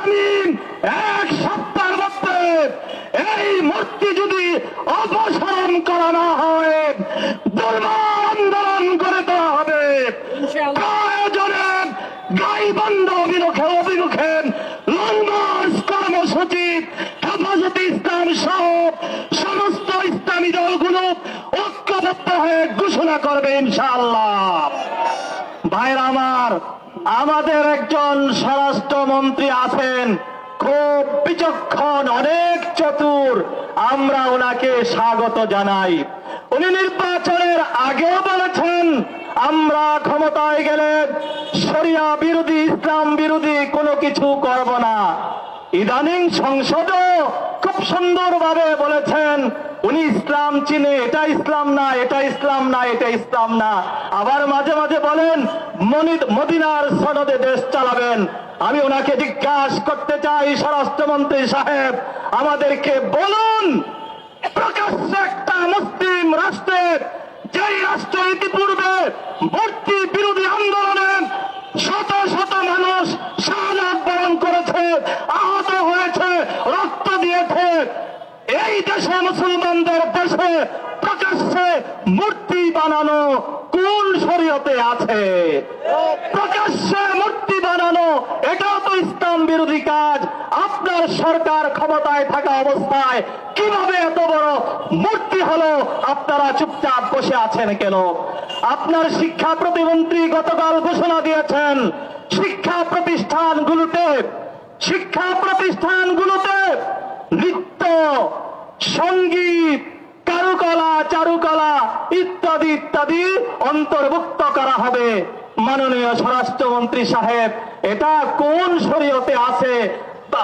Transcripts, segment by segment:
আগামী এক সপ্তাহের মধ্যে এই মূর্তি যদি অপসারণ করা না হয়, দুর্বার আন্দোলন করে দেওয়া হবে। প্রয়োজনে গাইবান্ধ অভিমুখে লং মার্চ কর্মসূচি হেফাজতে ইসলাম সহ সমস্ত ইসলামী দলগুলো ঐক্যবদ্ধ হয়ে ঘোষণা করবে ইনশাআল্লাহ। ভাইরা আমার, আমাদের একজন স্বরাষ্ট্রমন্ত্রী আছেন, খুব বিচক্ষণ, অনেক চতুর, আমরা ওনাকে স্বাগত জানাই। উনি নির্বাচনের আগেও বলেছেন আমরা ক্ষমতায় গেলে শরিয়া বিরোধী, ইসলাম বিরোধী কোনো কিছু করব না। ইদানিং সংসদও খুব সুন্দরভাবে বলেছেন উনি ইসলাম চিনে, এটা ইসলাম না, এটা ইসলাম না, এটা ইসলাম না। আবার মাঝে মাঝে বলেন মদিনার সনদে দেশ চালাবেন। আমি ওনাকে জিজ্ঞাসা করতে চাই, স্বরাষ্ট্রমন্ত্রী সাহেব আমাদেরকে বলুন, প্রকাশ্যে একটা মুসলিম রাষ্ট্রের, যেই রাষ্ট্র ইতিপূর্বে মূর্তি বিরোধী আন্দোলনে শত শত মানুষ শাহাদাত বরণ করেছে, আহত হয়েছে, রক্ত দিয়েছে, এই দেশে মুসলমানদের দেশে প্রকাশ্যে মূর্তি বানানো কোন শরীয়তে আছে? প্রকাশ্যে মূর্তি বানানো এটাও তো ইসলাম বিরোধী কাজ। আপনার সরকার ক্ষমতায় থাকা অবস্থায় কিভাবে এত বড় মূর্তি হলো? আপনারা চুপচাপ বসে আছেন কেন? আপনার শিক্ষা প্রতিমন্ত্রী গতকাল ঘোষণা দিয়েছেন শিক্ষা প্রতিষ্ঠানগুলোতে নৃত্য, সঙ্গীত, কারুকলা, চারুকলা ইত্যাদি ইত্যাদি অন্তর্ভুক্ত করা হবে। মাননীয় স্বরাষ্ট্রমন্ত্রী সাহেব, এটা কোন শরীয়তে আছে?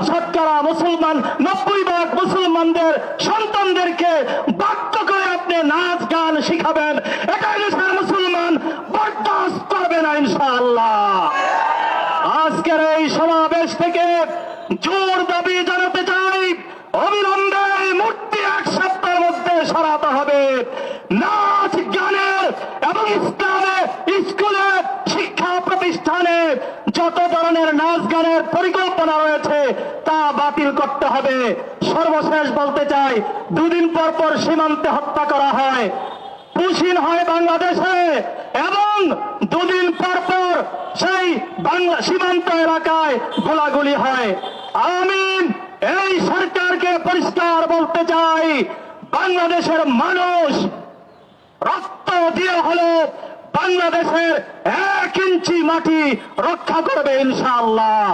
শতকরা মুসলমান 90% মুসলমানদের সন্তানদেরকে বাধ্য করে আপনি নাচ গান শিখাবেন, এটা দেশের মুসলমান বরদাস্ত করবে না ইনশাআল্লাহ। আজকের এই সমাবেশ থেকে জোর দাবি জানাতে চাই, অবিলম্বে এই মূর্তি এক সপ্তাহের মধ্যে সরাতে হবে। নাচ গানের এবং ইসলামে স্কুলে, শিক্ষা প্রতিষ্ঠানে যত ধরনের নাচ গানের পরিকল্পনা রয়েছে তা বাতিল করতে হবে। সর্বশেষ বলতে চাই, দুদিন পর পর সীমান্তে হত্যা করা হয়, পুশিন হয় বাংলাদেশে, এবং দুদিন পর পর সেই সীমান্ত এলাকায় গোলাগুলি হয়। আমি এই সরকারকে পরিষ্কার বলতে চাই, বাংলাদেশের মানুষ রক্ত দিয়ে হলো বাংলাদেশের 1 ইঞ্চি মাটি রক্ষা করবে ইনশাআল্লাহ।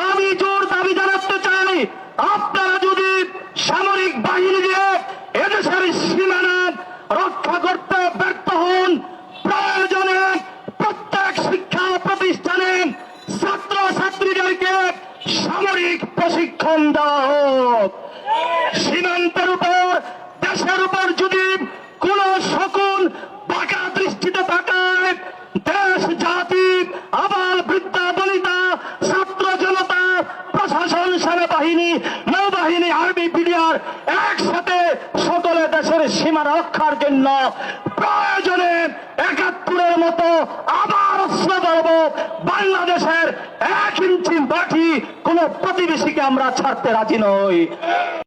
আমি জোর দাবি জানাতে চাই, আপনারা যদি সামরিক বাহিনী দিয়ে এদেশের সীমানা রক্ষা করতে ব্যর্থ হন, প্রয়োজনে প্রত্যেক শিক্ষা প্রতিষ্ঠানে ছাত্র ছাত্রীদেরকে সামরিক প্রশিক্ষণ দেওয়া হোক। সীমান্তের উপর, দেশের উপর যদি কোন শকুন বাঁকা দৃষ্টিতে তাকায়, দেশ, জাতি, আবাল বৃদ্ধা বনিতা, ছাত্র জনতা, প্রশাসন, সেনাবাহিনী, নৌবাহিনী, আর্মি, বিডিআর একসাথে সকলে দেশের সীমা রক্ষার জন্য প্রয়োজনে ৭১-এর মতো আবার অস্ত্র ধরব। বাংলাদেশের 1 ইঞ্চি মাটি কোন প্রতিবেশীকে আমরা ছাড়তে রাজি নই।